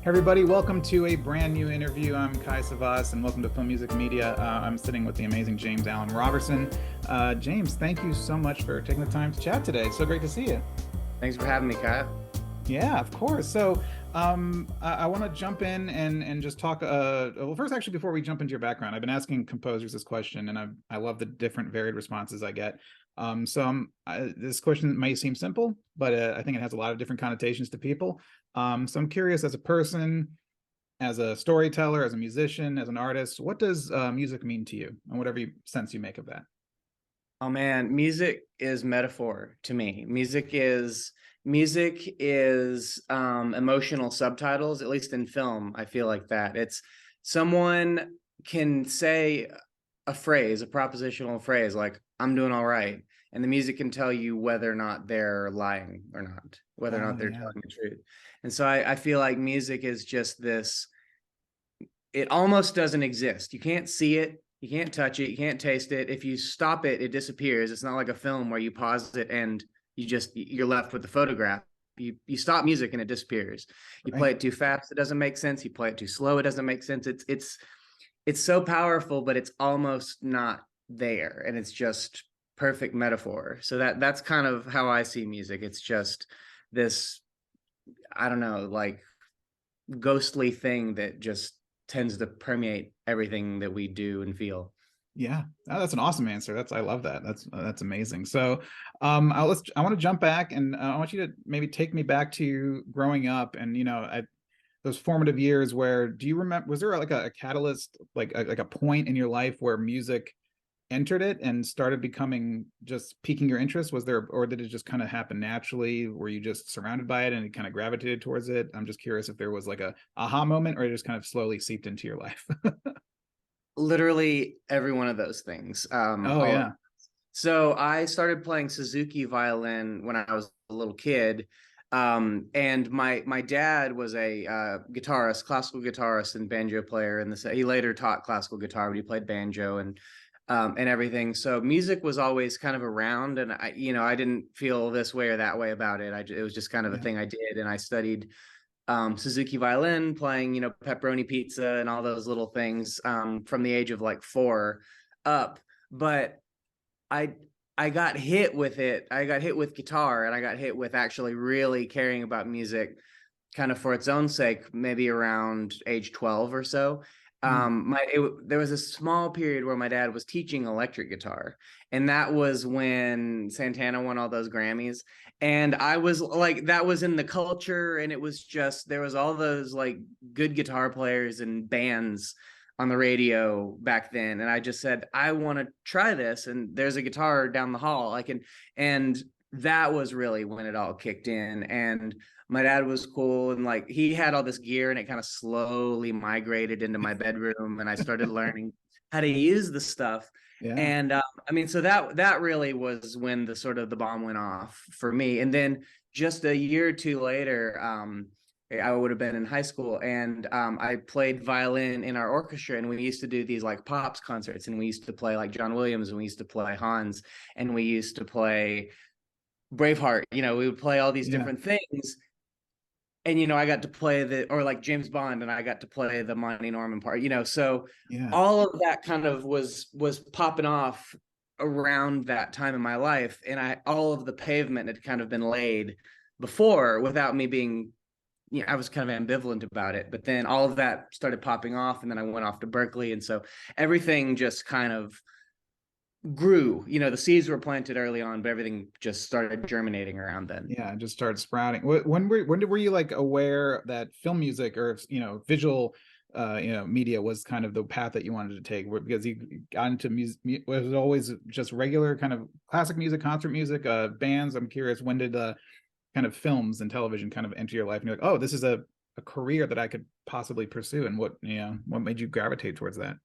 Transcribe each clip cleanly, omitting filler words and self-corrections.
Everybody, welcome to a brand new interview. I'm Kai Savas, and welcome to Film.Music.Media. I'm sitting with the amazing James Allen Roberson. James, thank you so much for taking the time to chat today. It's so great to see you. Thanks for having me, Kyle. Yeah, of course. So, I want to jump in and just talk. Well, first, actually, before we jump into your background, I've been asking composers this question, and I love the different varied responses I get. This question may seem simple, but I think it has a lot of different connotations to people. So I'm curious, as a person, as a storyteller, as a musician, as an artist, what does music mean to you, and whatever sense you make of that? Oh man, music is metaphor to me. Music is emotional subtitles, at least in film. I feel like that. It's someone can say a phrase, a propositional phrase like "I'm doing all right," and the music can tell you whether or not they're lying or not, whether or Oh not they're yeah, telling the truth. And so I feel like music is just this. It almost doesn't exist. You can't see it, you can't touch it, you can't taste it. If you stop it, it disappears. It's not like a film where you pause it and you're left with the photograph. You stop music and it disappears. You play right. it too fast, it doesn't make sense. You play it too slow, it doesn't make sense. It's so powerful, but it's almost not there, and it's just perfect metaphor. So that's kind of how I see music. It's just this, I don't know, like ghostly thing that just tends to permeate everything that we do and feel. Yeah, oh, that's an awesome answer. I love that. That's amazing. So, I want to jump back, and I want you to maybe take me back to growing up, and those formative years. Where do you remember? Was there like a catalyst, like a point in your life where music entered it and started becoming just piquing your interest? Was there, or did it just kind of happen naturally? Were you just surrounded by it and it kind of gravitated towards it? I'm just curious if there was like a aha moment, or it just kind of slowly seeped into your life. Literally every one of those things. Oh yeah. So I started playing Suzuki violin when I was a little kid. And my dad was a guitarist, classical guitarist and banjo player. And he later taught classical guitar, but he played banjo and everything. So music was always kind of around, and I didn't feel this way or that way about it. It was just kind of a Yeah. thing I did, and I studied Suzuki violin, playing, pepperoni pizza and all those little things from the age of like 4 up. But I I got hit with it. I got hit with guitar, and I got hit with actually really caring about music kind of for its own sake, maybe around age 12 or so. Mm. There was a small period where my dad was teaching electric guitar, and that was when Santana won all those Grammys. And I was like, that was in the culture, and it was just, there was all those like good guitar players and bands on the radio back then. And I just said, I want to try this. And there's a guitar down the hall. And that was really when it all kicked in. And my dad was cool, and like he had all this gear, and it kind of slowly migrated into my bedroom, and I started learning how to use the stuff. Yeah. And I mean, so that really was when the sort of the bomb went off for me. And then just a year or two later, I would have been in high school, and I played violin in our orchestra, and we used to do these like pops concerts, and we used to play like John Williams, and we used to play Hans, and we used to play Braveheart. We would play all these Yeah. different things. And I got to play or like James Bond, and I got to play the Monty Norman part. So Yeah. all of that kind of was popping off around that time in my life, and all of the pavement had kind of been laid before without me being, I was kind of ambivalent about it. But then all of that started popping off, and then I went off to Berkeley, and so everything just kind of grew. The seeds were planted early on, but everything just started germinating around then. Yeah, just started sprouting. When were you like aware that film music, or visual media was kind of the path that you wanted to take? Because you got into music, was it always just regular kind of classic music, concert music, bands? I'm curious, when did kind of films and television kind of enter your life, and you're like, oh, this is a career that I could possibly pursue? And what made you gravitate towards that?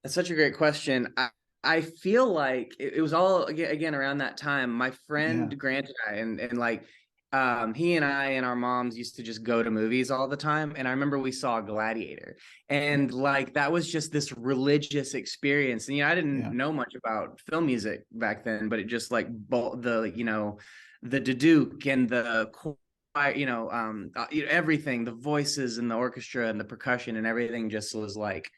That's such a great question. I feel like it was all again around that time. My Yeah. friend Grant and and like he and I and our moms used to just go to movies all the time. And I remember we saw Gladiator, and like that was just this religious experience. And I didn't Yeah. know much about film music back then, but it just like the the Duke and the everything, the voices and the orchestra and the percussion and everything just was like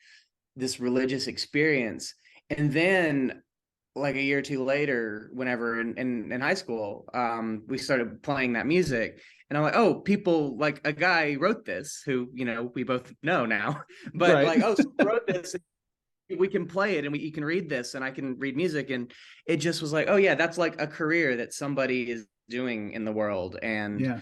this religious experience. And then like a year or two later, whenever in high school, we started playing that music. And I'm like, oh, people, like a guy wrote this who, we both know now, but Right. like, oh, so wrote this, we can play it, and you can read this and I can read music. And it just was like, oh yeah, that's like a career that somebody is doing in the world. Yeah.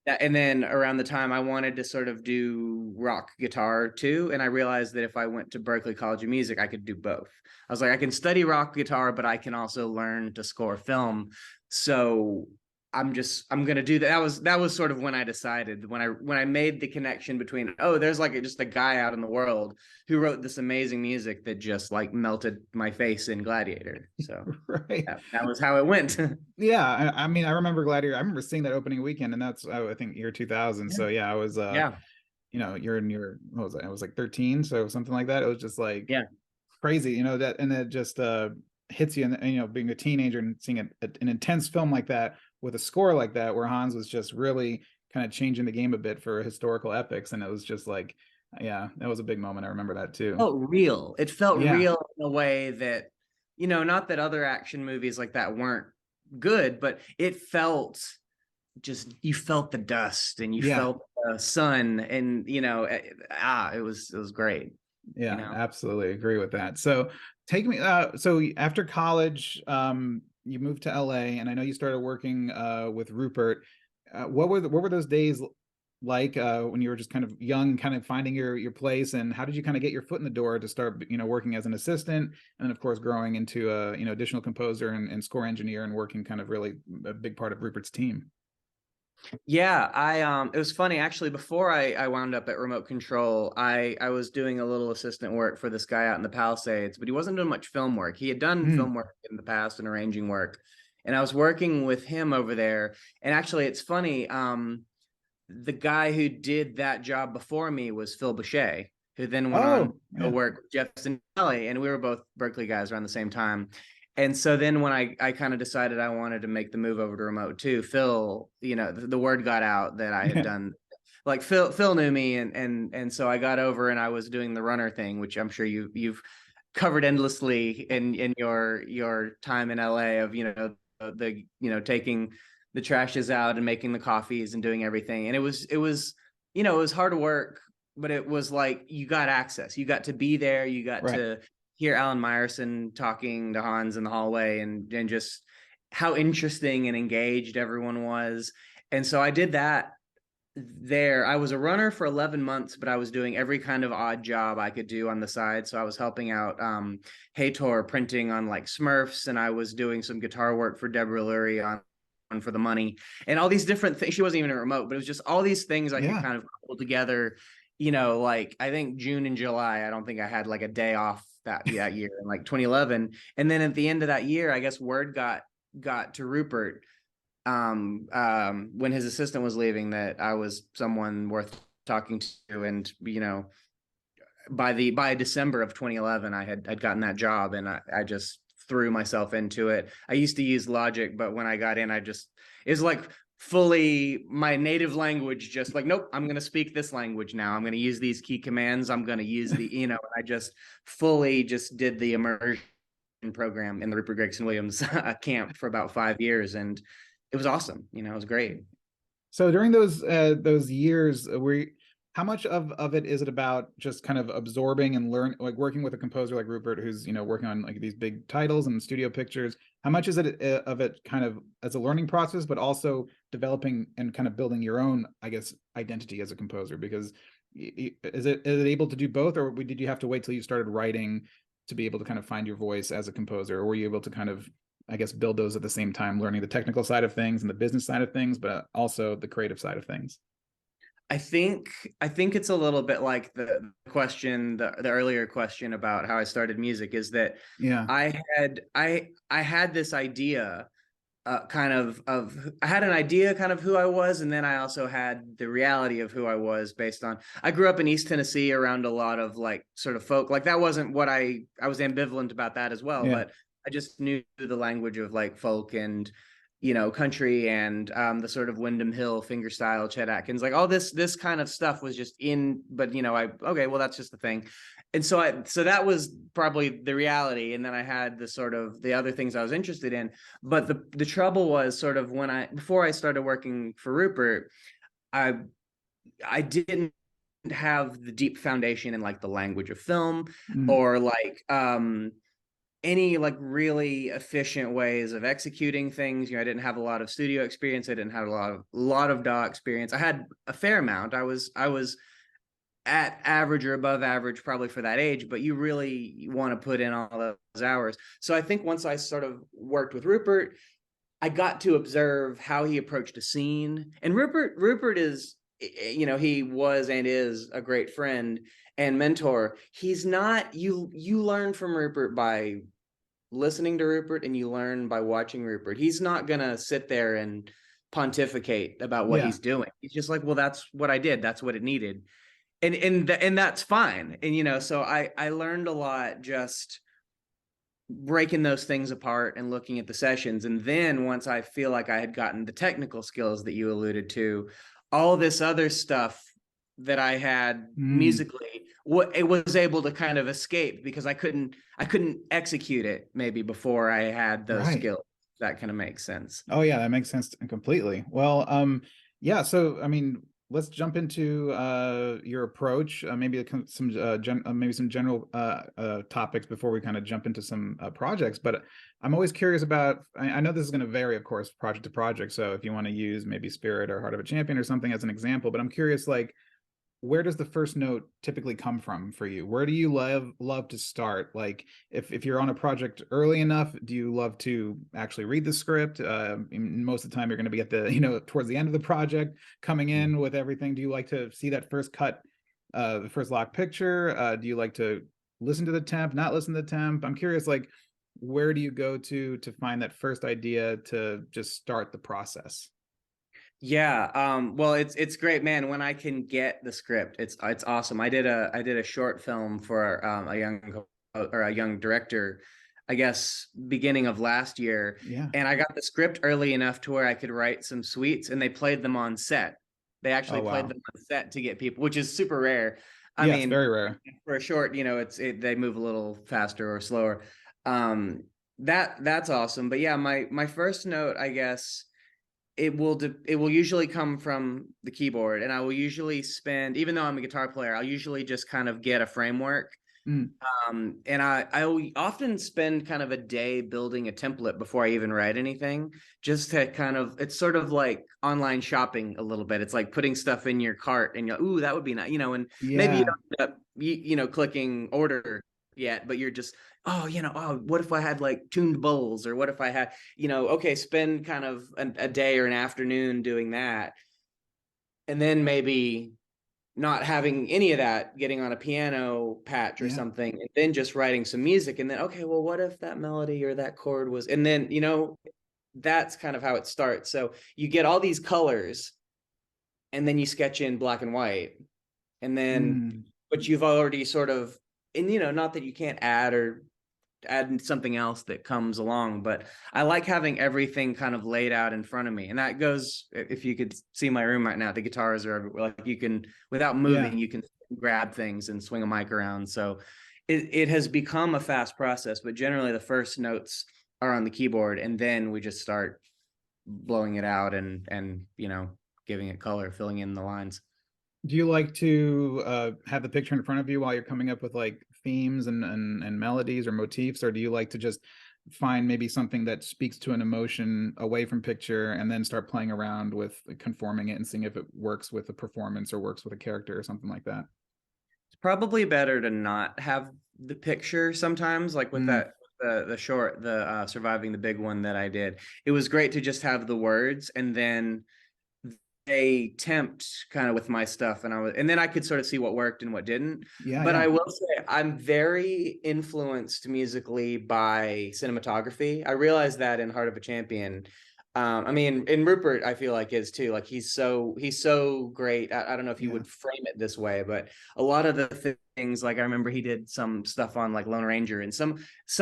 And then around the time I wanted to sort of do rock guitar too. And I realized that if I went to Berklee College of Music, I could do both. I was like, I can study rock guitar, but I can also learn to score film. So I'm going to do that. That was sort of when I decided, when I made the connection between, oh, there's like just a guy out in the world who wrote this amazing music that just like melted my face in Gladiator. So Right. that was how it went. Yeah, I mean, I remember Gladiator. I remember seeing that opening weekend, and that's I think year 2000. So yeah, I was Yeah. you're in your what was it? I was like 13, so something like that. It was just like Yeah. crazy, that, and it just hits you, and being a teenager and seeing an intense film like that with a score like that, where Hans was just really kind of changing the game a bit for historical epics, and it was just like, yeah, that was a big moment. I remember that too. It felt Yeah, real in a way that, not that other action movies like that weren't good, but it felt just, you felt the dust and you yeah, felt the sun, and it was great. yeah, absolutely agree with that. So take me, so after college, you moved to LA, and I know you started working with Rupert. What were those days like, when you were just kind of young, kind of finding your place, and how did you kind of get your foot in the door to start working as an assistant, and then of course growing into a additional composer and score engineer, and working kind of really a big part of Rupert's team? Yeah, it was funny actually. Before I wound up at Remote Control, I was doing a little assistant work for this guy out in the Palisades, but he wasn't doing much film work. He had done Mm. film work in the past and arranging work, and I was working with him over there. And actually, it's funny. The guy who did that job before me was Phil Boucher, who then went on Oh to yeah. work with Jeff Sinelli, and we were both Berklee guys around the same time. And so then when I kind of decided I wanted to make the move over to remote too, Phil, the word got out that I had Yeah. done, like Phil knew me, and so I got over and I was doing the runner thing, which I'm sure you've covered endlessly in your time in LA of, the taking the trashes out and making the coffees and doing everything. And it was hard work, but it was like you got access. You got to be there. You got Right. to hear Alan Meyerson talking to Hans in the hallway, and just how interesting and engaged everyone was. And so I did that there. I was a runner for 11 months, but I was doing every kind of odd job I could do on the side. So I was helping out Hator printing on like Smurfs, and I was doing some guitar work for Deborah Lurie on For the Money, and all these different things. She wasn't even a remote, but it was just all these things I could Yeah. kind of pull together. Like I think June and July, I don't think I had like a day off that year in like 2011. And then at the end of that year, I guess word got to Rupert, when his assistant was leaving, that I was someone worth talking to. And by December of 2011, I'd gotten that job, and I just threw myself into it. I used to use Logic, but when I got in, it was like fully my native language, just like, nope, I'm going to speak this language now. I'm going to use these key commands. I'm going to use I just fully just did the immersion program in the Rupert Gregson-Williams camp for about 5 years. And it was awesome. It was great. So during those years, how much of it is it about just kind of absorbing and learn, like working with a composer like Rupert, who's working on like these big titles and studio pictures? How much is it of it kind of as a learning process, but also developing and kind of building your own, I guess, identity as a composer? Because is it able to do both, or did you have to wait till you started writing to be able to kind of find your voice as a composer, or were you able to kind of, I guess, build those at the same time, learning the technical side of things and the business side of things, but also the creative side of things? I think it's a little bit like the question, the earlier question about how I started music, is that Yeah. I had this idea, I had an idea kind of who I was, and then I also had the reality of who I was based on, I grew up in East Tennessee around a lot of like sort of folk. Like that wasn't what I was ambivalent about that as well, Yeah. but I just knew the language of like folk, and country and the sort of Wyndham Hill fingerstyle Chet Atkins, like all this kind of stuff was just in, but okay, well, that's just the thing. And so that was probably the reality. And then I had the sort of the other things I was interested in. But the trouble was sort of before I started working for Rupert, I didn't have the deep foundation in like the language of film Mm. or like any like really efficient ways of executing things. I didn't have a lot of studio experience. I didn't have a lot of DAW experience. I had a fair amount. I was at average or above average probably for that age, but you really want to put in all those hours. So I think once I sort of worked with Rupert, I got to observe how he approached a scene. And Rupert is, he was and is a great friend and mentor. He's not, you learn from Rupert by listening to Rupert, and you learn by watching Rupert. He's not going to sit there and pontificate about what Yeah. he's doing. He's just like, well, that's what I did. That's what it needed. And that's fine. And, so I learned a lot just breaking those things apart and looking at the sessions. And then once I feel like I had gotten the technical skills that you alluded to, all this other stuff that I had musically, it was able to kind of escape because I couldn't execute it maybe before I had those skills. That kind of makes sense. Oh yeah, that makes sense completely. Well, yeah. So I mean, let's jump into your approach. Maybe some maybe some general topics before we kind of jump into some projects. But I'm always curious about. I know this is going to vary, of course, project to project. So if you want to use maybe Spirit or Heart of a Champion or something as an example, but I'm curious, like, where does the first note typically come from for you? Where do you love to start? Like if you're on a project early enough, do you love to actually read the script? Most of the time you're going to be at the, towards the end of the project coming in with everything. Do you like to see that first cut, the first lock picture? Do you like to listen to the temp, not listen to the temp? I'm curious, like, where do you go to find that first idea to just start the process? Yeah, well, it's great, man. When I can get the script, it's awesome. I did a short film for a young director, I guess beginning of last year, Yeah. and I got the script early enough to where I could write some suites, and they played them on set. They actually Oh played wow. them on set to get people, which is super rare. I Yeah, it's mean, very rare. for a short, they move a little faster or slower. Um, that's awesome. But yeah, my first note, I guess it will usually come from the keyboard, and I will usually spend, even though I'm a guitar player, I'll usually just kind of get a framework. Mm. And I will often spend kind of a day building a template before I even write anything, just to kind of, it's sort of like online shopping a little bit. It's like putting stuff in your cart and you're, ooh, that would be nice, and maybe you Yeah. don't end up, clicking order yet, but you're just, oh, what if I had like tuned bowls, or what if I had, okay, spend kind of a day or an afternoon doing that. And then maybe not having any of that, getting on a piano patch or Yeah. something, and then just writing some music. And then, okay, well, what if that melody or that chord was, and then, that's kind of how it starts. So you get all these colors, and then you sketch in black and white, and then, Mm. but you've already sort of, and, not that you can't add something else that comes along, but I like having everything kind of laid out in front of me. And that goes, if you could see my room right now, the guitars are everywhere. Like, you can, without Yeah. moving, you can grab things and swing a mic around. So it has become a fast process, but generally the first notes are on the keyboard, and then we just start blowing it out and giving it color, filling in the lines. Do you like to have the picture in front of you while you're coming up with like themes and melodies or motifs, or do you like to just find maybe something that speaks to an emotion away from picture and then start playing around with conforming it and seeing if it works with a performance or works with a character or something like that? It's probably better to not have the picture sometimes, like with Mm. that the short, the surviving the big one that I did. It was great to just have the words, and then they tempt kind of with my stuff, and then I could sort of see what worked and what didn't. Yeah, But yeah. I will say I'm very influenced musically by cinematography. I realized that in Heart of a Champion. I mean, and Rupert, I feel like is too. Like he's so great. I don't know if you Yeah. would frame it this way, but a lot of the things, like I remember he did some stuff on like Lone Ranger and some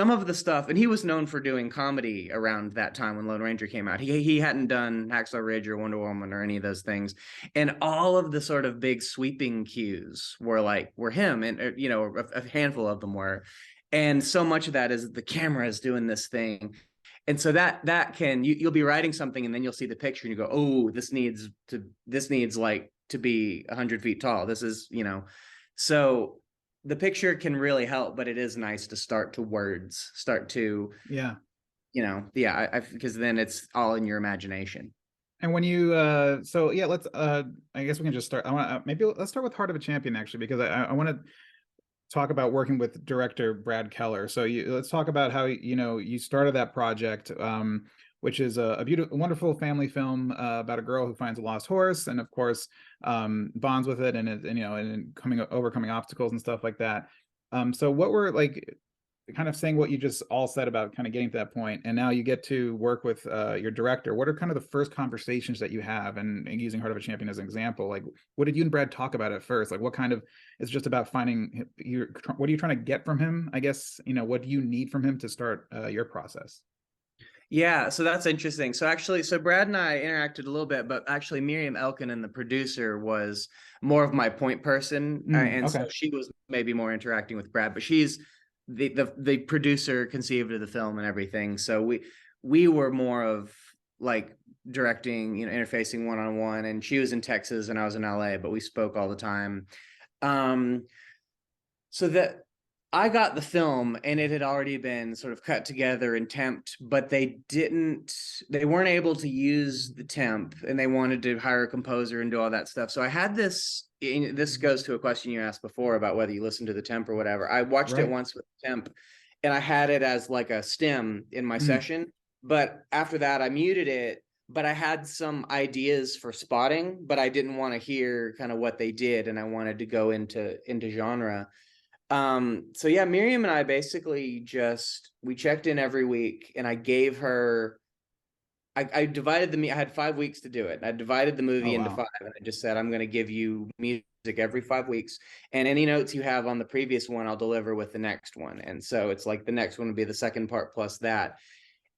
of the stuff, and he was known for doing comedy around that time when Lone Ranger came out. He hadn't done Hacksaw Ridge or Wonder Woman or any of those things, and all of the sort of big sweeping cues were him, and you know, a handful of them were, and so much of that is the camera is doing this thing. And so that can you'll be writing something and then you'll see the picture and you go, oh, this needs like to be 100 feet tall. This is, you know, so the picture can really help, but it is nice to start to, Yeah. you know, yeah, because then it's all in your imagination. And when you so yeah, let's I guess we can just start. I want maybe let's start with Heart of a Champion actually, because I want to talk about working with director Brad Keller. So let's talk about how you know you started that project, which is a beautiful, wonderful family film about a girl who finds a lost horse, and of course bonds with it, and you know, and overcoming obstacles and stuff like that. So what were like kind of saying what you just all said about kind of getting to that point, and now you get to work with your director. What are kind of the first conversations that you have, and using Heart of a Champion as an example, like what did you and Brad talk about at first? Like what kind of, it's just about finding what are you trying to get from him, I guess, you know, what do you need from him to start your process? Yeah, so that's interesting. So actually, so Brad and I interacted a little bit, but actually Miriam Elkin, the producer, was more of my point person, and so Okay. she was maybe more interacting with Brad, but she's the producer, conceived of the film and everything. So we were more of like directing, you know, interfacing one on one, and she was in Texas and I was in LA, but we spoke all the time. Um, so that I got the film and it had already been sort of cut together and temped, but they weren't able to use the temp and they wanted to hire a composer and do all that stuff. So I had this goes to a question you asked before about whether you listen to the temp or whatever. I watched it Right. once with the temp and I had it as like a stem in my Mm, session. But after that, I muted it. But I had some ideas for spotting, but I didn't want to hear kind of what they did, and I wanted to go into genre. So yeah, Miriam and I basically just we checked in every week and I gave her I divided I had 5 weeks to do it. I divided the oh movie into wow. five and I just said I'm gonna give you music every 5 weeks. And any notes you have on the previous one, I'll deliver with the next one. And so it's like the next one would be the second part plus that.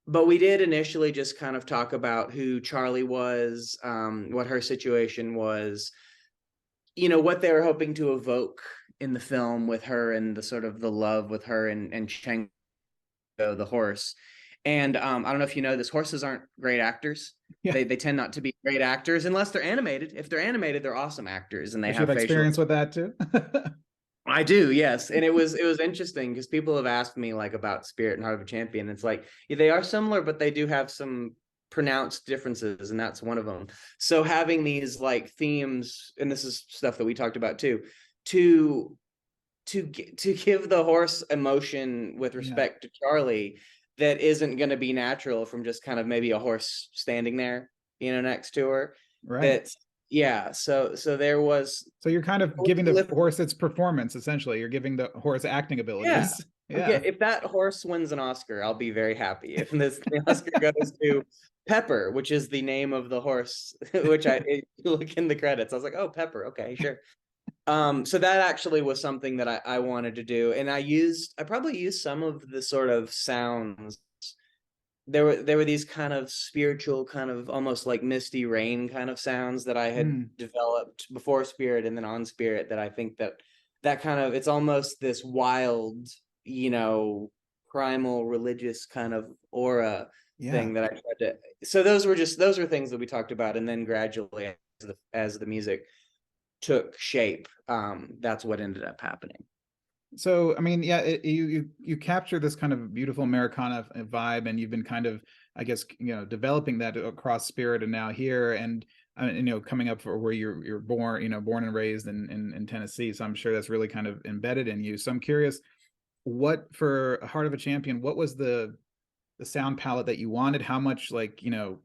But we did initially just kind of talk about who Charlie was, what her situation was, you know, what they were hoping to evoke in the film with her and the sort of the love with her and Chango, the horse. And I don't know if you know this, horses aren't great actors. Yeah. They tend not to be great actors unless they're animated. If they're animated, they're awesome actors and they Did you have have facial. experience with that too? I do, yes. And it was interesting because people have asked me like about Spirit and Heart of a Champion. It's like, yeah, they are similar, but they do have some pronounced differences, and that's one of them. So having these like themes, and this is stuff that we talked about too, to to give the horse emotion with Yeah. respect to Charlie that isn't going to be natural from just kind of maybe a horse standing there, you know, next to her. Right. That's yeah. So there was So you're kind of giving the horse its performance, essentially. You're giving the horse acting yeah. abilities. I'm Yeah. get if that horse wins an Oscar, I'll be very happy. If the Oscar goes to Pepper, which is the name of the horse, which you look in the credits, I was like, oh, Pepper, okay, sure. So that actually was something that I wanted to do, and I probably used some of the sort of sounds. There were these kind of spiritual, kind of almost like misty rain kind of sounds that I had Mm, developed before Spirit and then on Spirit, that I think that kind of, it's almost this wild, you know, primal religious kind of aura yeah. thing that I tried to. So those were things that we talked about, and then gradually as the music took shape, that's what ended up happening. So, I mean, yeah, you capture this kind of beautiful Americana vibe, and you've been kind of, I guess, you know, developing that across Spirit and now here, and you know, coming up for where you're born, you know, born and raised in Tennessee. So I'm sure that's really kind of embedded in you. So I'm curious, what for Heart of a Champion, what was the sound palette that you wanted? How much, like, you know,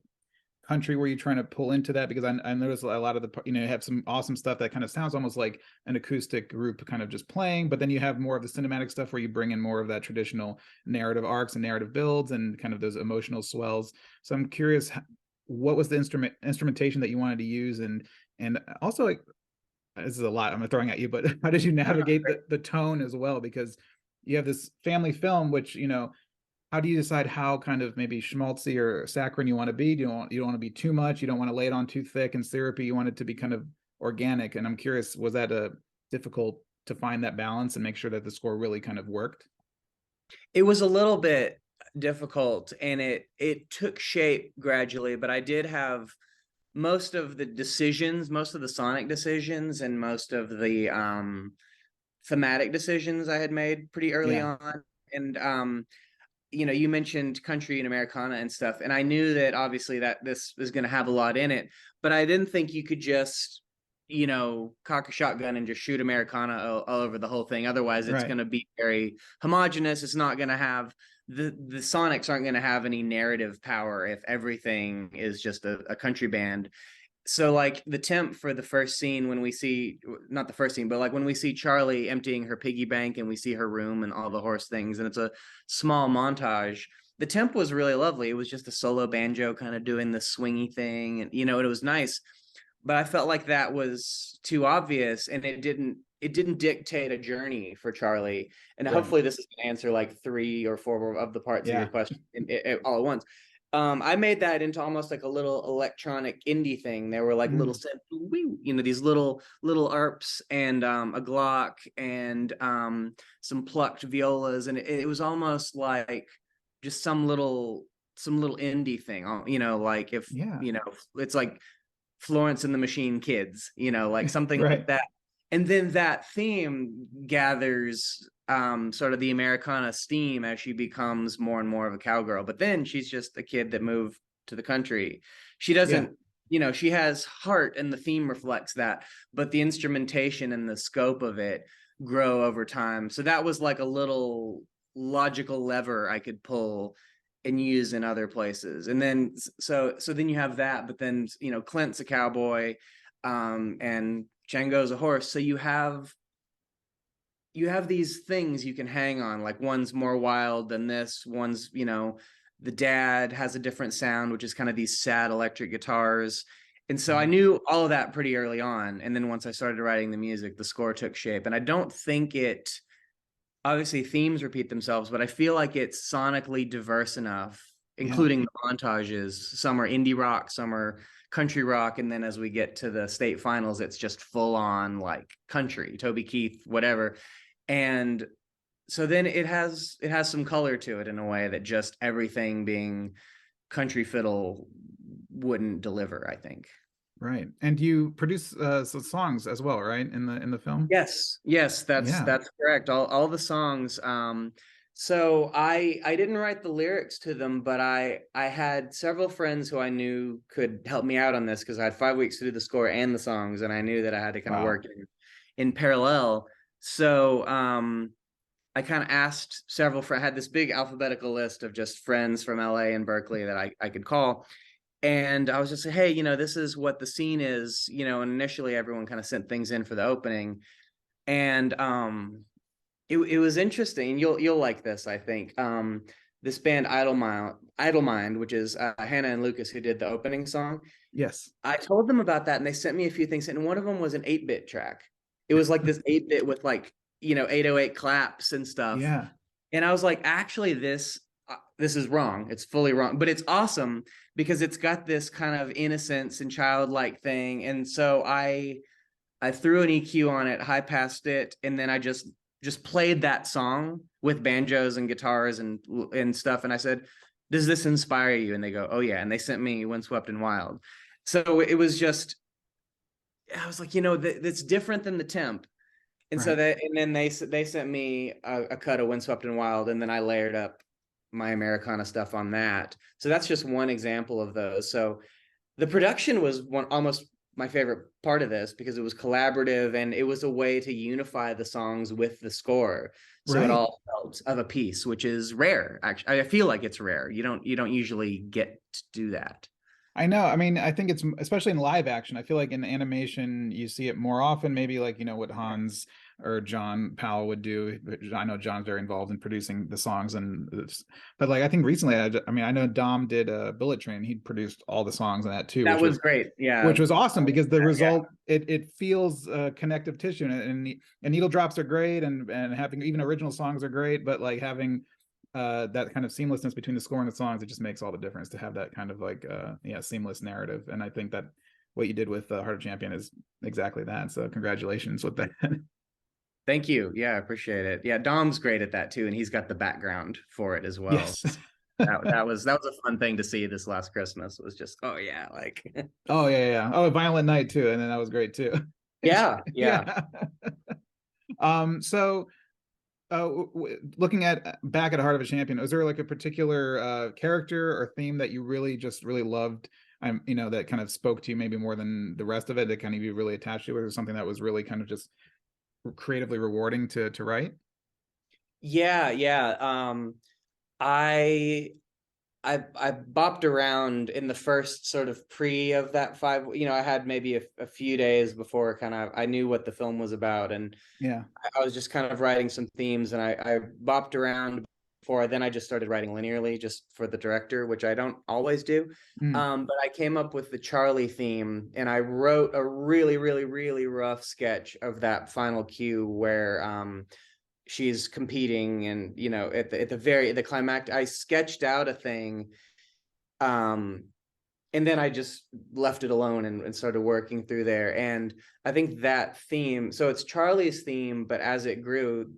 country were you trying to pull into that? Because I noticed a lot of the, you know, you have some awesome stuff that kind of sounds almost like an acoustic group kind of just playing, but then you have more of the cinematic stuff where you bring in more of that traditional narrative arcs and narrative builds and kind of those emotional swells. So I'm curious, what was the instrumentation that you wanted to use, and also like, this is a lot I'm throwing at you, but how did you navigate the tone as well? Because you have this family film, which, you know, how do you decide how kind of maybe schmaltzy or saccharine you want to be? You don't want to be too much. You don't want to lay it on too thick and syrupy. You want it to be kind of organic. And I'm curious, was that a difficult to find that balance and make sure that the score really kind of worked? It was a little bit difficult, and it took shape gradually, but I did have most of the decisions, most of the sonic decisions, and most of the thematic decisions I had made pretty early Yeah. on. And you know, you mentioned country and Americana and stuff, and I knew that obviously that this is going to have a lot in it, but I didn't think you could just, you know, cock a shotgun and just shoot Americana all over the whole thing. Otherwise, it's Right. going to be very homogenous. It's not going to have the sonics aren't going to have any narrative power if everything is just a country band. So like the temp for the first scene, when we see, not the first scene, but like when we see Charlie emptying her piggy bank and we see her room and all the horse things, and it's a small montage, the temp was really lovely. It was just a solo banjo kind of doing the swingy thing, and you know, it was nice, but I felt like that was too obvious, and it didn't dictate a journey for Charlie. And Right. hopefully this is going to answer like 3 or 4 of the parts of your Yeah. question all at once. I made that into almost like a little electronic indie thing. There were like little, Mm. you know, these little arps and a Glock and some plucked violas, and it was almost like just some little indie thing. You know, like if Yeah. you know, it's like Florence and the Machine Kids, you know, like something like Right. that. And then that theme gathers sort of the Americana steam as she becomes more and more of a cowgirl. But then she's just a kid that moved to the country. She Yeah. doesn't, you know, she has heart, and the theme reflects that, but the instrumentation and the scope of it grow over time. So that was like a little logical lever I could pull and use in other places. And then so then you have that, but then you know, Clint's a cowboy, and Django's a horse. So you have these things you can hang on, like one's more wild than this, one's, you know, the dad has a different sound, which is kind of these sad electric guitars. And so I Right. knew all of that pretty early on. And then once I started writing the music, the score took shape. And I don't think it, obviously themes repeat themselves, but I feel like it's sonically diverse enough, Yeah. including the montages. Some are indie rock, some are country rock, and then as we get to the state finals, it's just full on like country, Toby Keith, whatever. And so then it has some color to it in a way that just everything being country fiddle wouldn't deliver, I think. Right. And you produce some songs as well, right? In the film? Yes, that's Yeah. that's correct. All the songs. So I didn't write the lyrics to them, but I had several friends who I knew could help me out on this, because I had 5 weeks to do the score and the songs, and I knew that I had to kind of Wow. work in parallel. So I kind of asked several friends. I had this big alphabetical list of just friends from LA and Berkeley that I could call. And I was just like, hey, you know, this is what the scene is, you know, and initially everyone kind of sent things in for the opening. And it was interesting. You'll like this, I think. This band Idle Mind, which is Hannah and Lucas, who did the opening song. Yes. I told them about that, and they sent me a few things, and one of them was an 8-bit track. It was like this 8-bit with like, you know, 808 claps and stuff. Yeah. And I was like, actually, this is wrong. It's fully wrong, but it's awesome because it's got this kind of innocence and childlike thing. And so I threw an EQ on it, high passed it, and then I just played that song with banjos and guitars and stuff. And I said, "Does this inspire you?" And they go, "Oh yeah." And they sent me "Windswept and Wild." So it was just, I was like, you know, that's different than the temp. And so Right. then they sent me a cut of "Windswept and Wild," and then I layered up my Americana stuff on that. So that's just one example of those. So the production was almost my favorite part of this, because it was collaborative and it was a way to unify the songs with the score. So it Right. all felt of a piece, which is rare. Actually, I feel like it's rare. You don't usually get to do that. I know. I mean, I think it's especially in live action. I feel like in animation you see it more often. Maybe like what Hans or John Powell would do. I know John's very involved in producing the songs, but like I think recently, I mean, I know Dom did a Bullet Train. He produced all the songs in that too, That was great. Yeah. which was awesome because the Yeah. result it feels connective tissue, and needle drops are great, and having even original songs are great, but like having that kind of seamlessness between the score and the songs, it just makes all the difference to have that kind of like seamless narrative. And I think that what you did with Heart of Champion is exactly that. So congratulations with that. Thank you. Yeah, I appreciate it. Yeah, Dom's great at that too, and he's got the background for it as well. Yes. So that was a fun thing to see this last Christmas. It was just, oh yeah, like Oh yeah, yeah. Oh, Violent Night too, and then that was great too. yeah, yeah. Yeah. So looking at back at Heart of a Champion, was there like a particular character or theme that you really loved? That kind of spoke to you maybe more than the rest of it, that kind of you really attached to it, or something that was really kind of just creatively rewarding to write? Yeah, yeah. I I bopped around in the first sort of pre of that five. I had maybe a few days before kind of I knew what the film was about, and Yeah. I was just kind of writing some themes, and I bopped around before. Then I just started writing linearly, just for the director, which I don't always do. Mm. But I came up with the Charlie theme, and I wrote a really, really, really rough sketch of that final cue where she's competing, and at the climax, I sketched out a thing, um, and then I just left it alone and started working through there. And I think that theme, so it's Charlie's theme, but as it grew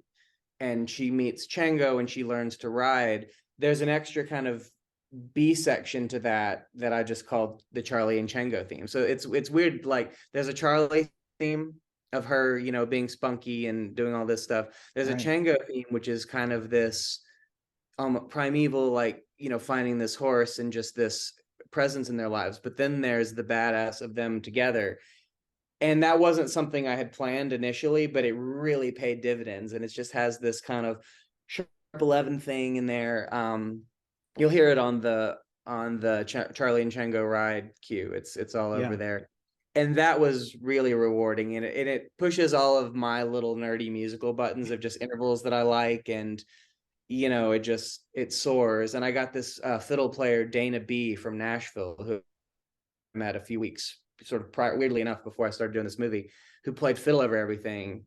and she meets Chango and she learns to ride, there's an extra kind of B section to that I just called the Charlie and Chango theme. So it's weird. Like there's a Charlie theme of her, being spunky and doing all this stuff. There's a Right. Chango theme, which is kind of this primeval, like, finding this horse and just this presence in their lives. But then there's the badass of them together. And that wasn't something I had planned initially, but it really paid dividends. And it just has this kind of sharp 11 thing in there. You'll hear it on the Charlie and Chango ride cue. It's all over Yeah. there. And that was really rewarding. And it pushes all of my little nerdy musical buttons of just intervals that I like. And it soars. And I got this fiddle player, Dana B from Nashville, who I met a few weeks sort of prior, weirdly enough, before I started doing this movie, who played fiddle over everything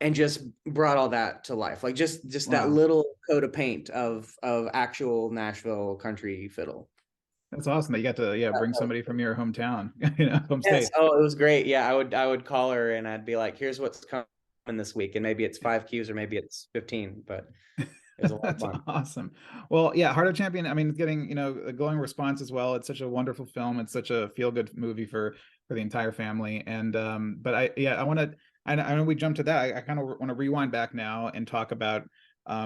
and just brought all that to life. Like just that Wow. little coat of paint of actual Nashville country fiddle. That's awesome that you got to bring somebody from your hometown, home Yes. state. Oh, it was great. Yeah, I would call her and I'd be like, here's what's coming this week. And maybe it's 5 cues or maybe it's 15, but it was a lot of That's fun. awesome. Well, yeah, Heart of Champion. I mean, it's getting a glowing response as well. It's such a wonderful film. It's such a feel good movie for the entire family. And but I want to. I know we jumped to that. I kind of want to rewind back now and talk about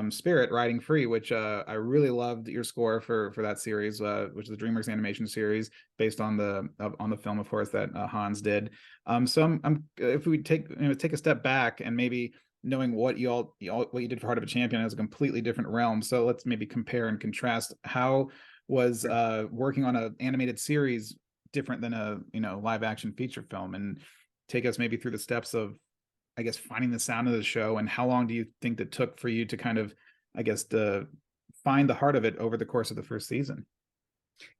Spirit Riding Free, which I really loved your score for that series, which is the DreamWorks animation series based on the film, of course, that Hans did. So if we take a step back and maybe knowing what you did for Heart of a Champion as a completely different realm. So let's maybe compare and contrast. How was working on an animated series different than a live action feature film? And take us maybe through the steps of, I guess, finding the sound of the show, and how long do you think that took for you to kind of, I guess, to find the heart of it over the course of the first season?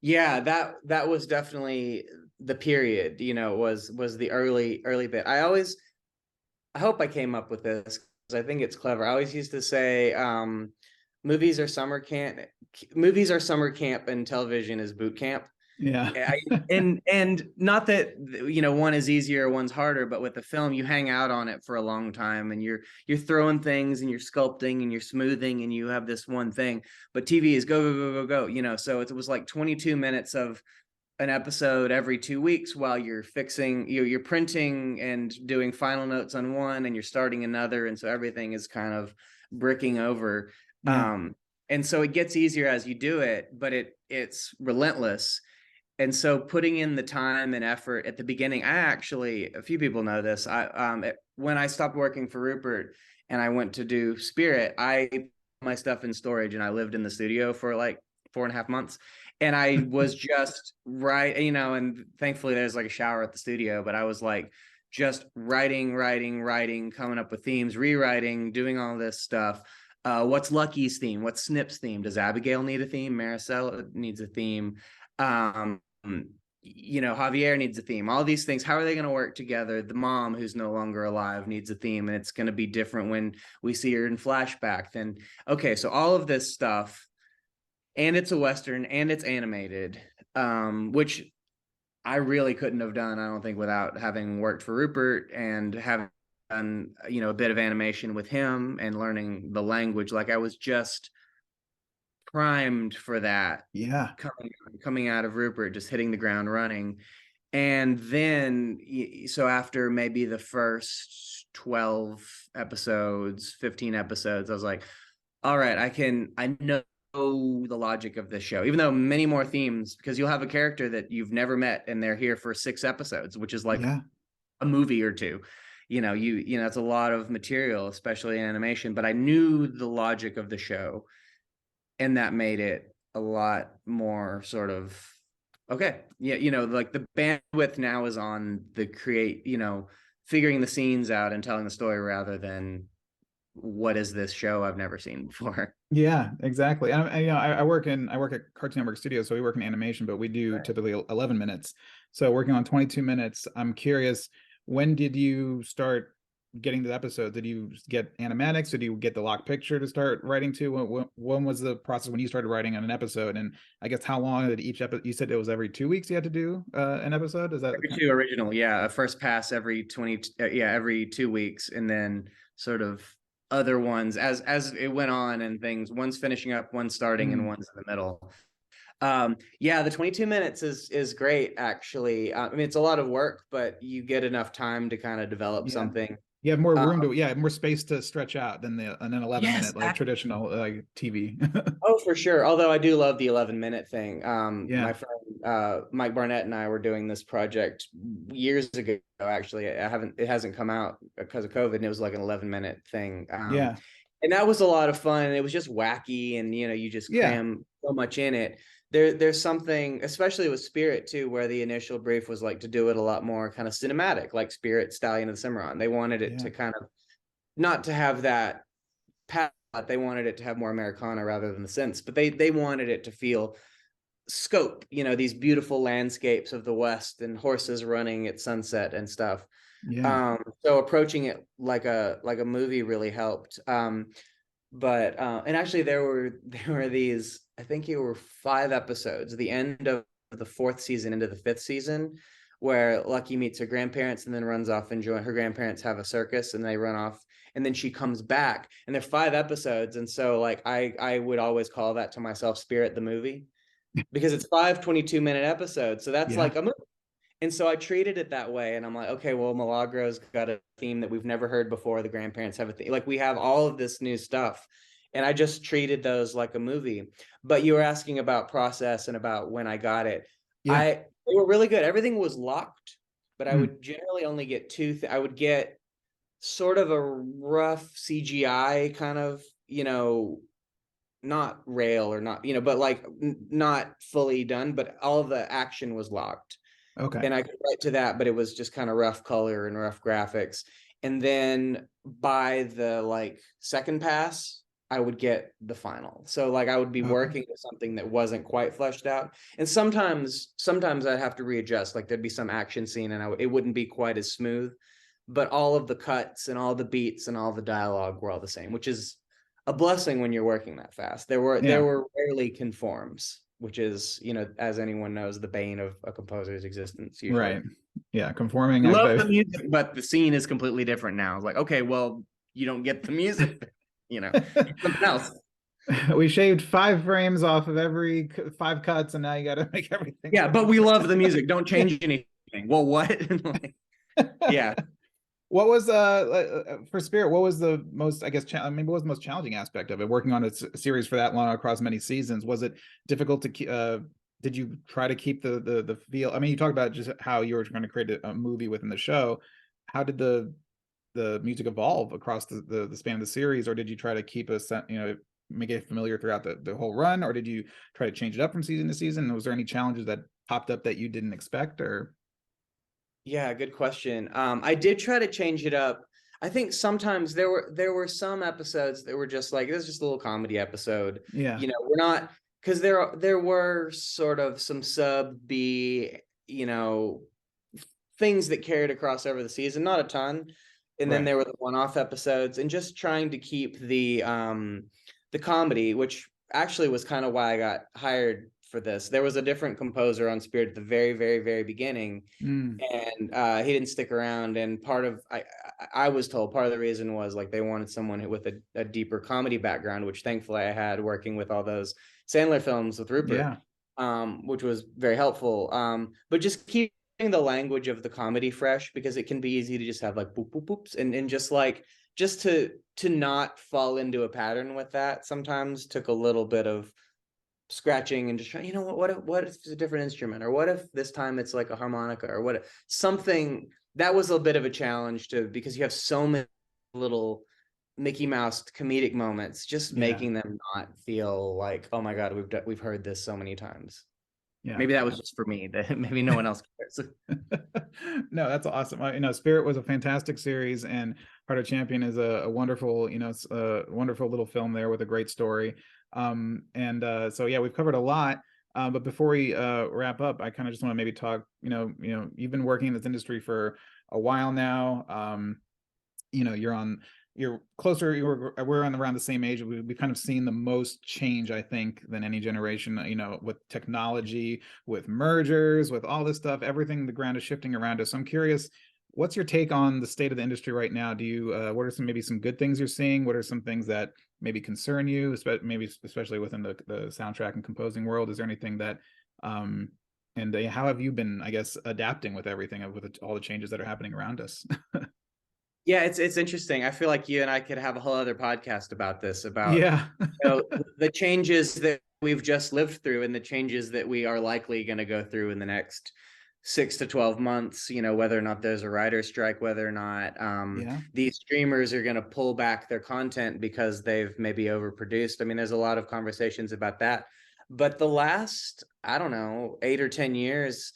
Yeah, that was definitely the period, was the early bit. I hope I came up with this because I think it's clever. I always used to say, movies are summer camp, and television is boot camp. Yeah. And not that one is easier, one's harder, but with the film, you hang out on it for a long time, and you're throwing things, and you're sculpting, and you're smoothing, and you have this one thing. But TV is go go go go go. So it was like 22 minutes of an episode every 2 weeks while you're fixing, you're printing and doing final notes on one, and you're starting another, and so everything is kind of bricking over. Yeah. And so it gets easier as you do it, but it's relentless. And so putting in the time and effort at the beginning, a few people know this. When I stopped working for Rupert and I went to do Spirit, I put my stuff in storage and I lived in the studio for like 4.5 months. And I was just right, and thankfully there's like a shower at the studio, but I was like just writing, coming up with themes, rewriting, doing all this stuff. What's Lucky's theme? What's Snip's theme? Does Abigail need a theme? Maricela needs a theme. Javier needs a theme. All these things, how are they going to work together? The mom, who's no longer alive, needs a theme, and it's going to be different when we see her in flashback. Then, okay, so all of this stuff, and it's a Western, and it's animated, which I really couldn't have done, I don't think, without having worked for Rupert and having done, a bit of animation with him and learning the language. Like, I was just primed for that. Yeah. Coming out of Rupert, just hitting the ground running. And then, so after maybe the first 12 episodes, 15 episodes, I was like, all right, I know the logic of this show, even though many more themes, because you'll have a character that you've never met and they're here for 6 episodes, which is like a movie or two. It's a lot of material, especially in animation, but I knew the logic of the show, and that made it a lot more sort of okay. Yeah, like the bandwidth now is on the figuring the scenes out and telling the story, rather than what is this show I've never seen before. Yeah, exactly. And I work at Cartoon Network Studios, so we work in animation, but we do typically 11 minutes. So working on 22 minutes, I'm curious, when did you start getting to the episode? Did you get animatics? Did you get the lock picture to start writing to? When was the process when you started writing on an episode? And I guess how long did each episode? You said it was every 2 weeks you had to do an episode. Is that every two original? Yeah, a first pass every 20. Every 2 weeks, and then sort of other ones as it went on, and things. One's finishing up, one's starting, and one's in the middle. The 22 minutes is great, actually. I mean, it's a lot of work, but you get enough time to kind of develop something. You have more room more space to stretch out than an 11-minute like traditional like TV. Oh, for sure. Although I do love the 11-minute thing. My friend Mike Barnett and I were doing this project years ago. Actually, it hasn't come out because of COVID, and it was like an 11-minute thing. And that was a lot of fun. And it was just wacky, and you just cram so much in it. There's something, especially with Spirit too, where the initial brief was like to do it a lot more kind of cinematic, like Spirit, Stallion of the Cimarron. They wanted it to kind of not to have that path. They wanted it to have more Americana rather than the synths, but they wanted it to feel scope, these beautiful landscapes of the West and horses running at sunset and stuff. So approaching it like a movie really helped. But and actually there were these, I think it were 5 episodes, the end of the 4th season into the 5th season, where Lucky meets her grandparents and then runs off and her grandparents have a circus and they run off, and then she comes back, and they're 5 episodes. And so like I would always call that to myself Spirit the movie, because it's 5 22-minute episodes. So that's like a movie. And so I treated it that way, and I'm like, okay, well, Milagro's got a theme that we've never heard before. The grandparents have a theme. Like, we have all of this new stuff, and I just treated those like a movie. But you were asking about process and about when I got it. They were really good. Everything was locked, but I would generally only get 2. I would get sort of a rough CGI kind of, not rail or not, but like not fully done, but all of the action was locked. Okay. And I could write to that, but it was just kind of rough color and rough graphics. And then by the like second pass, I would get the final. So like I would be working with something that wasn't quite fleshed out. And sometimes I'd have to readjust. Like there'd be some action scene and it wouldn't be quite as smooth, but all of the cuts and all the beats and all the dialogue were all the same, which is a blessing when you're working that fast. There were rarely conforms, which is, as anyone knows, the bane of a composer's existence usually. Right. Yeah, conforming. Love the music, but the scene is completely different now. It's like, okay, well, you don't get the music, something else. We shaved 5 frames off of every 5 cuts, and now you got to make everything. Yeah, but we love the music. Don't change anything. Well, what? Yeah. What was for Spirit? What was the most, I guess, what was the most challenging aspect of it? Working on a series for that long across many seasons, was it difficult to? Did you try to keep the feel? I mean, you talked about just how you were trying to create a movie within the show. How did the music evolve across the span of the series, or did you try to keep make it familiar throughout the whole run, or did you try to change it up from season to season? Was there any challenges that popped up that you didn't expect, or? Yeah, good question. I did try to change it up. I think sometimes there were some episodes that were just like, this is just a little comedy episode. Yeah. We're not, because there were sort of some sub B, things that carried across over the season, not a ton. And then Right. there were the one-off episodes, and just trying to keep the comedy, which actually was kind of why I got hired for this. There was a different composer on Spirit at the very, very, very beginning, Mm. and he didn't stick around. And I was told part of the reason was like they wanted someone with a deeper comedy background, which thankfully I had, working with all those Sandler films with Rupert, Yeah. which was very helpful. But just keeping the language of the comedy fresh, because it can be easy to just have like boop boop boops, and just to not fall into a pattern with that sometimes took a little bit of scratching and just trying, what if it's a different instrument, or what if this time it's like a harmonica, or what something that was a bit of a challenge, because you have so many little Mickey Mouse comedic moments, just Yeah. making them not feel like, oh my God, we've heard this so many times. Yeah. Maybe that was just for me, that maybe no one else cares. No, that's awesome. Spirit was a fantastic series, and Heart of Champion is a wonderful, it's a wonderful little film there with a great story. And so yeah, we've covered a lot. But before we wrap up, I kind of just want to maybe talk. You've been working in this industry for a while now. You're closer, we're on around the same age. We've kind of seen the most change, I think, than any generation, with technology, with mergers, with all this stuff. Everything, the ground is shifting around us. So I'm curious, what's your take on the state of the industry right now? Do you what are maybe some good things you're seeing? What are some things that maybe concern you, maybe especially within the soundtrack and composing world? Is there anything that and how have you been, I guess, adapting with everything, with all the changes that are happening around us? Yeah, it's interesting. I feel like you and I could have a whole other podcast about this, about Yeah. the changes that we've just lived through, and the changes that we are likely going to go through in the next 6 to 12 months. Whether or not there's a writer's strike, whether or not Yeah. these streamers are going to pull back their content because they've maybe overproduced. I mean, there's a lot of conversations about that. But the last, I don't know, 8 or 10 years,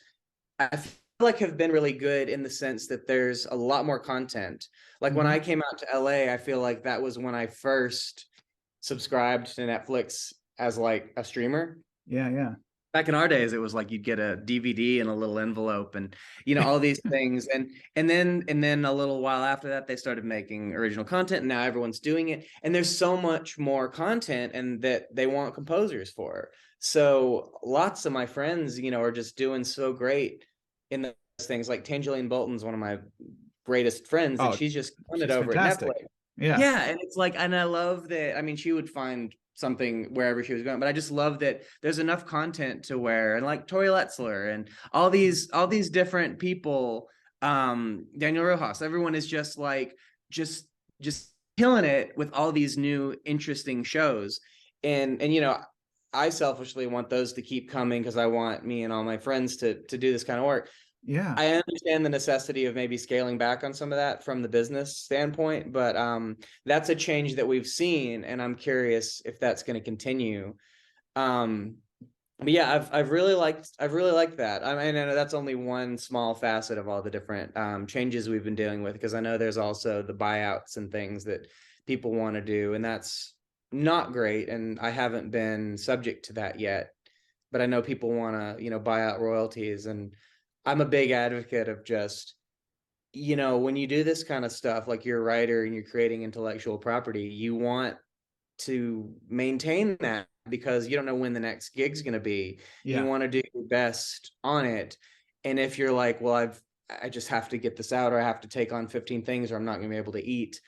I feel like have been really good, in the sense that there's a lot more content. Like when Mm-hmm. I came out to LA, I feel like that was when I first subscribed to Netflix as like a streamer. Yeah. Yeah. Back in our days, it was like you'd get a DVD in a little envelope, and all these things. And then a little while after that, they started making original content, and now everyone's doing it. And there's so much more content, and that they want composers for. So lots of my friends, are just doing so great in those things. Like Tangeline Bolton's one of my greatest friends, and Oh, she's just killing it she's over at fantastic. Netflix. Yeah. Yeah, and it's like, and I love that. I mean, she would find something wherever she was going, but I just love that there's enough content to where, and like Tori Letzler and all these different people, Daniel Rojas, everyone is just like just killing it with all these new interesting shows. And I selfishly want those to keep coming, because I want me and all my friends to do this kind of work. Yeah. I understand the necessity of maybe scaling back on some of that from the business standpoint, but that's a change that we've seen, and I'm curious if that's going to continue. Um, but yeah, I've really liked that. I mean, I know that's only one small facet of all the different changes we've been dealing with, because I know there's also the buyouts and things that people want to do, and that's not great. And I haven't been subject to that yet, but I know people want to, buy out royalties. And I'm a big advocate of just, when you do this kind of stuff, like you're a writer and you're creating intellectual property, you want to maintain that, because you don't know when the next gig's going to be. You Yeah. want to do your best on it. And if you're like, well, I just have to get this out, or I have to take on 15 things, or I'm not going to be able to eat,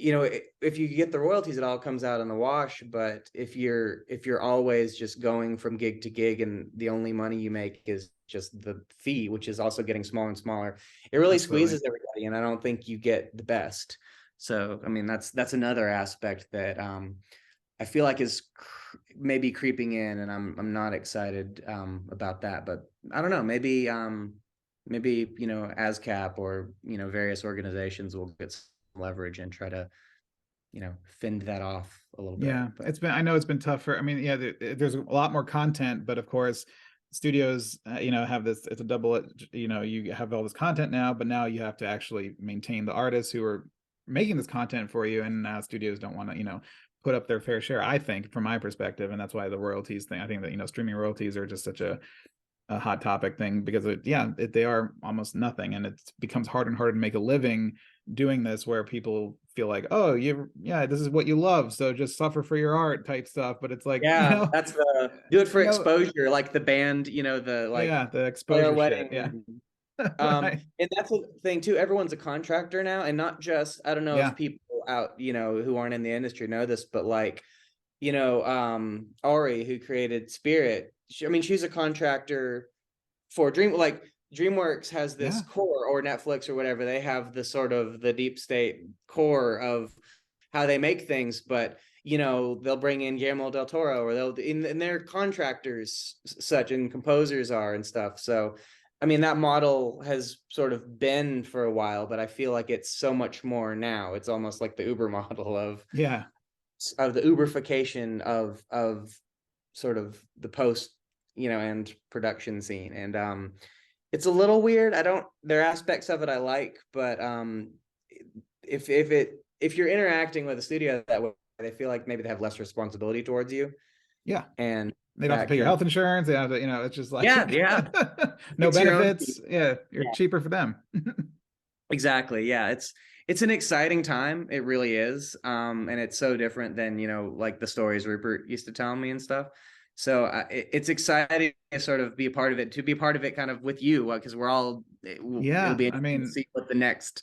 if you get the royalties, it all comes out in the wash. But if you're always just going from gig to gig, and the only money you make is just the fee, which is also getting smaller and smaller, it really Absolutely. squeezes everybody, and I don't think you get the best. So I mean, that's another aspect that I feel like is maybe creeping in, and I'm not excited about that. But I don't know, maybe ASCAP, or various organizations will get some leverage and try to fend that off a little bit. Yeah, But I know it's been tough for, I mean, yeah, there's a lot more content, but of course, studios, have this, it's a double, you have all this content now, but now you have to actually maintain the artists who are making this content for you. And now studios don't want to, put up their fair share, I think, from my perspective. And that's why the royalties thing, I think that, streaming royalties are just such a hot topic thing, because they are almost nothing, and it becomes harder and harder to make a living doing this, where people feel like, oh, this is what you love, so just suffer for your art type stuff. But it's like, yeah, that's the do it for exposure, like the band, the like the Blair exposure Wedding. shit, yeah. And that's the thing too. Everyone's a contractor now, and not just, I don't know Yeah, if people out, who aren't in the industry know this, but like, Ari, who created Spirit, she's a contractor for DreamWorks has this yeah, core, or Netflix or whatever. They have the sort of the deep state core of how they make things, but they'll bring in Guillermo del Toro, or they'll and their contractors such, and composers are and stuff. So that model has sort of been for a while, but I feel like it's so much more now. It's almost like the Uber model of yeah, the Uberification of sort of the post, and production scene. And it's a little weird. There are aspects of it I like, but if you're interacting with a studio that way, they feel like maybe they have less responsibility towards you. yeah. And They don't have to pay your health insurance. They have to, it's just like, yeah, no it's your own benefits. Yeah, you're cheaper for them. Exactly. Yeah, it's an exciting time. It really is. And it's so different than, like the stories Rupert used to tell me and stuff. So it's exciting to sort of be a part of it, kind of with you, because we're all, it'll be interesting to see what the next,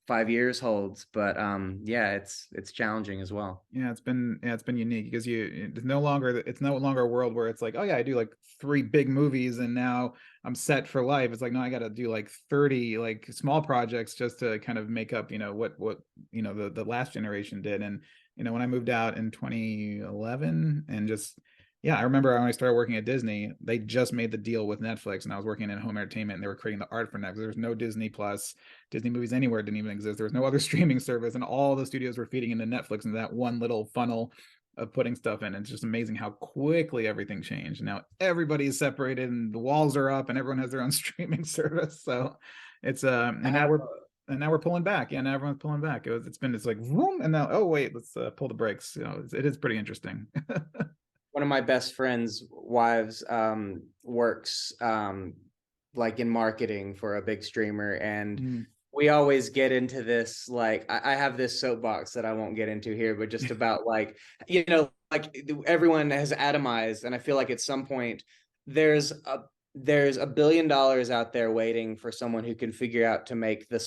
5 years holds. But yeah, it's challenging as well. Yeah, it's been unique, because it's no longer a world where it's like, oh yeah, I do like 3 big movies and now I'm set for life. It's like, no, I got to do like 30 like small projects just to kind of make up, what the last generation did. And when I moved out in 2011, and just, yeah, I remember when I started working at Disney, they just made the deal with Netflix, and I was working in home entertainment, and they were creating the art for Netflix. There was no Disney Plus, Disney Movies Anywhere didn't even exist. There was no other streaming service, and all the studios were feeding into Netflix and that one little funnel of putting stuff in. It's just amazing how quickly everything changed. Now everybody's separated, and the walls are up, and everyone has their own streaming service. So it's and now we're pulling back. Yeah, now everyone's pulling back. It's like vroom, and now, oh wait, let's pull the brakes. It is pretty interesting. One of my best friends' wives works like in marketing for a big streamer, and we always get into this, like, I have this soapbox that I won't get into here, but just about like, like everyone has atomized, and I feel like at some point there's $1 billion out there waiting for someone who can figure out how to make the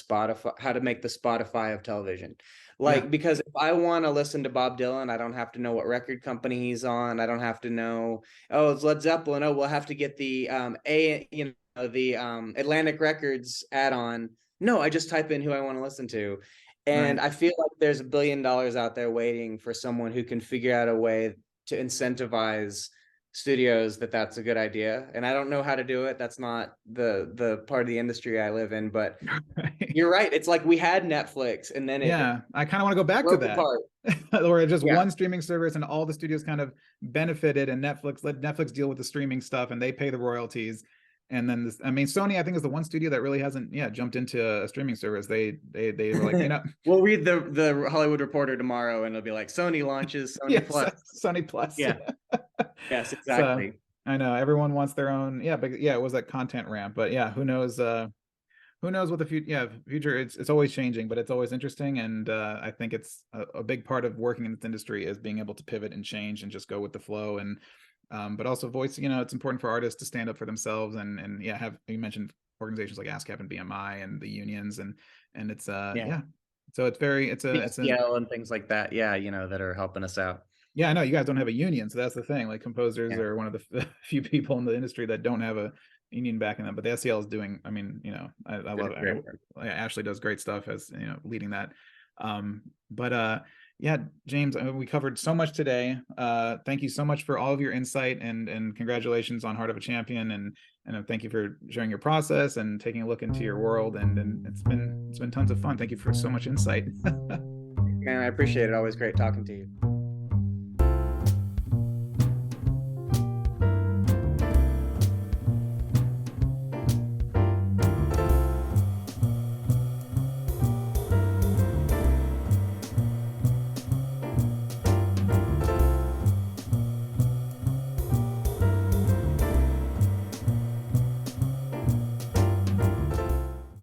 Spotify of television. Like, because if I want to listen to Bob Dylan, I don't have to know what record company he's on. I don't have to know, oh, it's Led Zeppelin. Oh, we'll have to get the Atlantic Records add-on. No, I just type in who I want to listen to. And I feel like there's $1 billion out there waiting for someone who can figure out a way to incentivize studios that's a good idea. And I don't know how to do it. That's not the part of the industry I live in, but you're right. It's like we had Netflix, and then I kind of want to go back to that. Or just one streaming service, and all the studios kind of benefited, and let Netflix deal with the streaming stuff, and they pay the royalties. And then Sony, I think, is the one studio that really hasn't jumped into a streaming service. They were like, we'll read the Hollywood Reporter tomorrow, and it'll be like, Sony launches Sony Plus. Sony Plus. Yeah. Yes, exactly. So, I know everyone wants their own, but it was that content ramp. But who knows what the future, it's always changing, but it's always interesting. And I think it's a big part of working in this industry is being able to pivot and change and just go with the flow. And but also voice, it's important for artists to stand up for themselves, and you mentioned organizations like ASCAP and BMI and the unions, and it's so it's and things like that, that are helping us out. I know you guys don't have a union, so that's the thing. Like, composers are one of the few people in the industry that don't have a union backing them, but the SCL is doing, I love it. Ashley does great stuff as leading that. James, we covered so much today. Thank you so much for all of your insight, and congratulations on Heart of a Champion, and thank you for sharing your process and taking a look into your world, and it's been tons of fun. Thank you for so much insight. man. I appreciate it. Always great talking to you.